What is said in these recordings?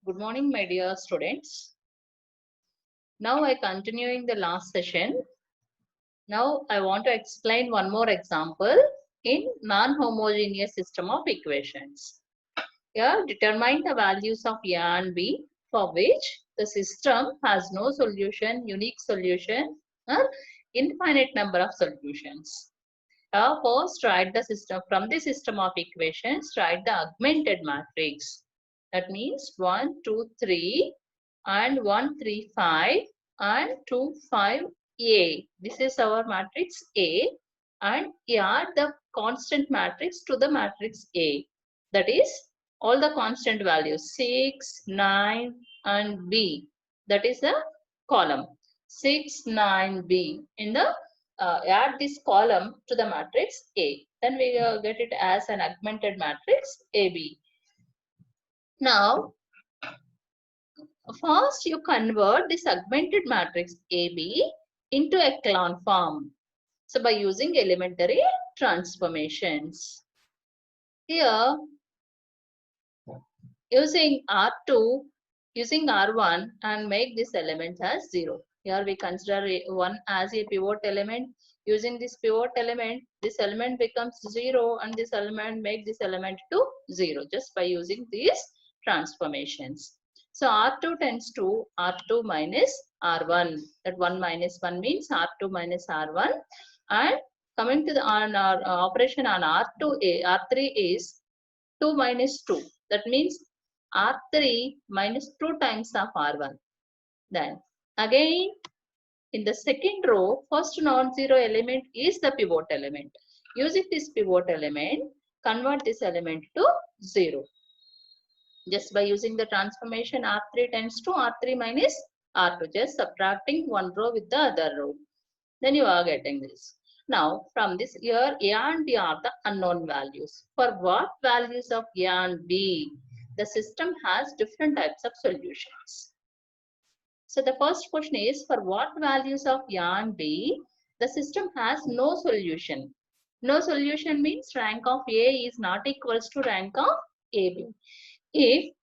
Good morning, my dear students. Now I continuing the last session. Now I want to explain one more example in non-homogeneous system of equations. Here determine the values of A and B for which the system has no solution, unique solution or infinite number of solutions. First write the system from the system of equations, write the augmented matrix. That means 1, 2, 3 and 1, 3, 5 and 2, 5, A. This is our matrix A and add the constant matrix to the matrix A. That is all the constant values 6, 9 and B. That is the column 6, 9, B. In the add this column to the matrix A. Then we get it as an augmented matrix AB. Now first, you convert this augmented matrix AB into echelon form. So, by using elementary transformations. Here, using R2, using R1 and make this element as 0. Here we consider 1 as a pivot element. Using this pivot element, this element becomes 0 and this element make this element to 0 just by using these transformations. So R2 tends to R2 minus R1. That 1 minus 1 means R2 minus R1. And coming to the operation on R3 is 2 minus 2. That means R3 minus 2 times of R1. Then again in the second row, first non-zero element is the pivot element. Using this pivot element, convert this element to 0. Just by using the transformation R3 tends to R3 minus R2. Just subtracting one row with the other row. Then you are getting this. Now, from this here, A and B are the unknown values. For what values of A and B, the system has different types of solutions. So the first question is, for what values of A and B, the system has no solution. No solution means rank of A is not equals to rank of AB. If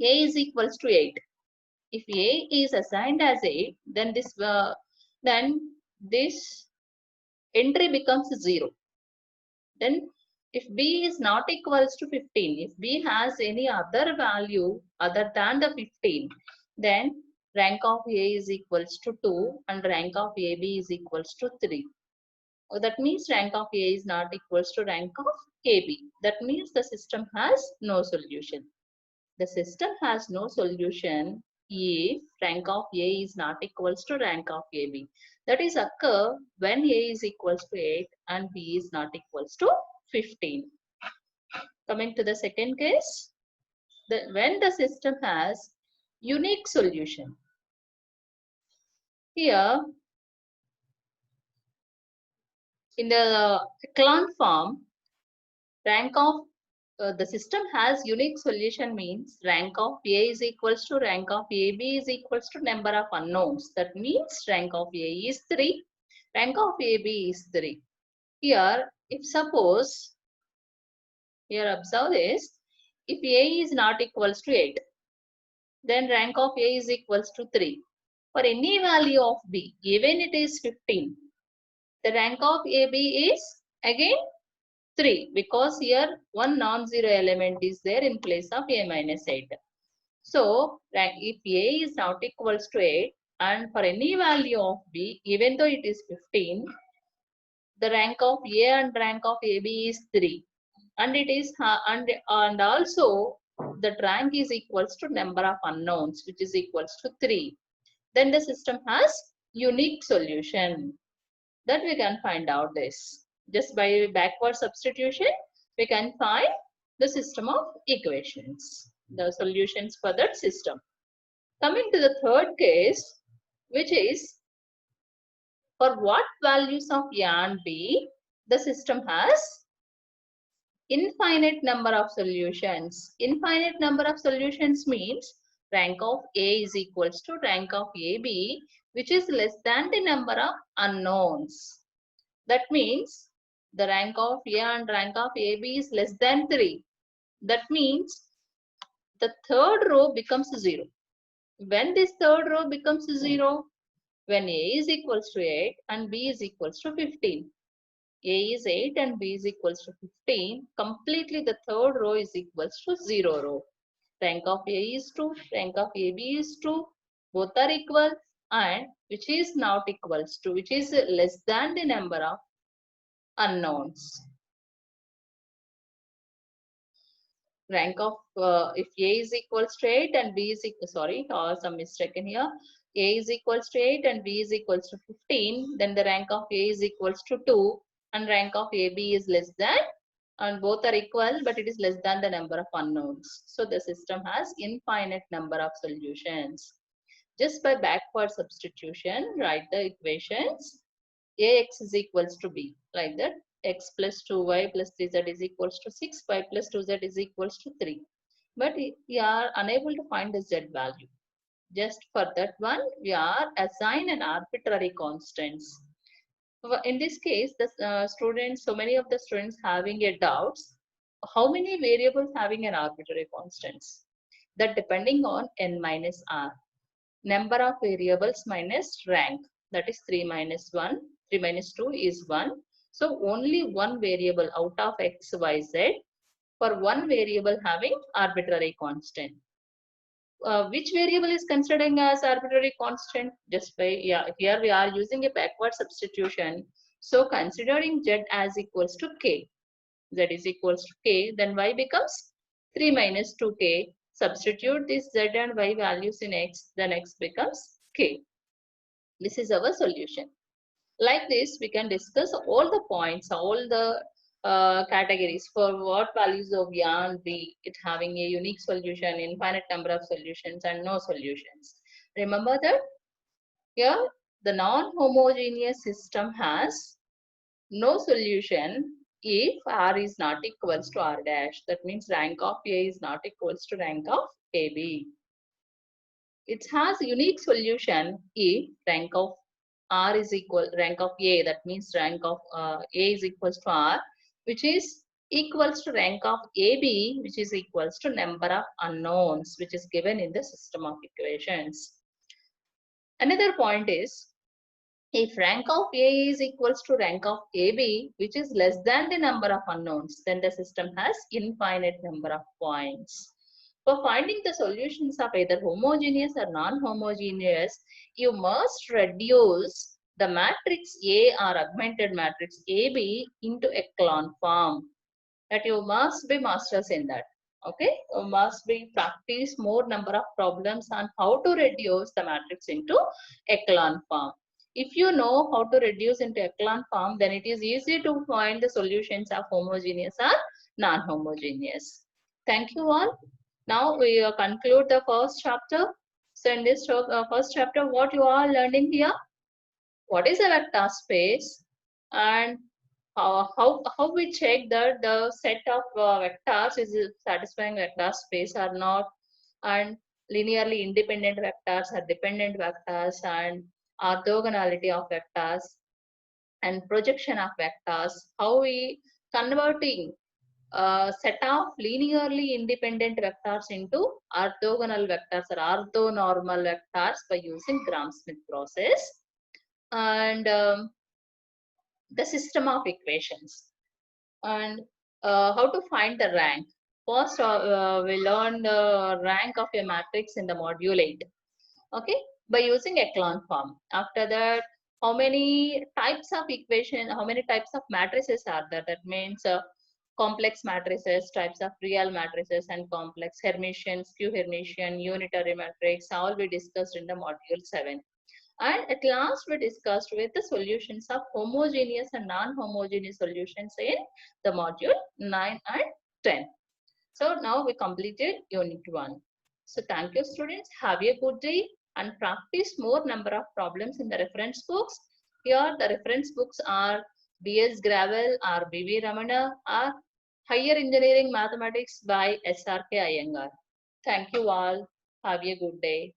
A is equals to 8, if A is assigned as 8, then this entry becomes 0. Then if B is not equals to 15, if B has any other value other than the 15, then rank of A is equals to 2 and rank of AB is equals to 3. So that means rank of A is not equals to rank of AB. That means the system has no solution. The system has no solution if rank of A is not equals to rank of AB. That is occur when A is equals to 8 and B is not equals to 15. Coming to the second case, when the system has unique solution. Here, in the echelon form, rank of the system has unique solution means rank of A is equals to rank of AB is equals to number of unknowns. That means rank of A is 3, rank of AB is 3. Here, if suppose, here observe this, if A is not equals to 8, then rank of A is equals to 3. For any value of B, even it is 15, the rank of AB is again 3 because here one non-zero element is there in place of A minus 8. So if A is not equals to 8 and for any value of B, even though it is 15, the rank of A and rank of AB is 3. And it is and also the rank is equals to number of unknowns which is equals to 3. Then the system has unique solution. That we can find out this. Just by backward substitution, we can find the system of equations, the solutions for that system. Coming to the third case, which is for what values of A and B, the system has infinite number of solutions. Infinite number of solutions means rank of A is equals to rank of AB, which is less than the number of unknowns. That means the rank of A and rank of AB is less than 3. That means the third row becomes 0. When this third row becomes 0, when A is equals to 8 and B is equals to 15. A is 8 and B is equals to 15. Completely the third row is equals to 0 row. Rank of A is 2, rank of AB is 2. Both are equal, and which is not equals to, which is less than the number of unknowns. Rank of if A is equals to 8 and B is equal, sorry, some mistake in here. A is equals to 8 and B is equals to 15, then the rank of A is equals to 2 and rank of AB is less than, and both are equal, but it is less than the number of unknowns. So the system has infinite number of solutions. Just by backward substitution, write the equations. Ax is equals to b, like that. X plus 2y plus 3z is equals to 6, y plus 2z is equals to 3. But we are unable to find the z value. Just for that one, we are assign an arbitrary constants. In this case, the students, so many of the students having a doubts, how many variables having an arbitrary constants? That depending on n minus r. Number of variables minus rank, that is 3 minus 1, 3 minus 2 is 1. So only one variable out of x, y, z for one variable having arbitrary constant. Which variable is considered as arbitrary constant? Just by, yeah, here we are using a backward substitution. So considering z as equals to k, z is equals to k, then y becomes 3 minus 2k. Substitute this z and y values in x, then x becomes k. This is our solution. Like this, we can discuss all the points, all the categories for what values of A and B, it having a unique solution, infinite number of solutions, and no solutions. Remember that here the non-homogeneous system has no solution if R is not equals to R dash. That means rank of A is not equals to rank of AB. It has unique solution if rank of R is equal rank of A, that means rank of A is equals to R, which is equals to rank of AB, which is equals to number of unknowns, which is given in the system of equations. Another point is, if rank of A is equals to rank of AB, which is less than the number of unknowns, then the system has infinite number of points. For finding the solutions of either homogeneous or non-homogeneous, you must reduce the matrix A or augmented matrix AB into echelon form. That you must be masters in that. Okay, you must be practice more number of problems on how to reduce the matrix into echelon form. If you know how to reduce into echelon form, then it is easy to find the solutions of homogeneous or non-homogeneous. Thank you all. Now we conclude the first chapter. So in this first chapter, what you are learning here? What is a vector space, and how we check that the set of vectors is satisfying vector space or not, and linearly independent vectors or dependent vectors, and orthogonality of vectors, and projection of vectors, how we converting set of linearly independent vectors into orthogonal vectors or orthonormal vectors by using Gram-Schmidt process, and the system of equations, and how to find the rank. First, we learned the rank of a matrix in the module 8. Okay, by using echelon form. After that, how many types of equation, how many types of matrices are there? That means complex matrices, types of real matrices, and complex Hermitian, skew Hermitian, unitary matrix, all we discussed in the module 7. And at last, we discussed with the solutions of homogeneous and non-homogeneous solutions in the module 9 and 10. So now we completed unit 1. So thank you students. Have a good day and practice more number of problems in the reference books. Here the reference books are B.S. Gravel or B.V. Ramana or Higher Engineering Mathematics by S.R.K. Iyengar. Thank you all. Have a good day.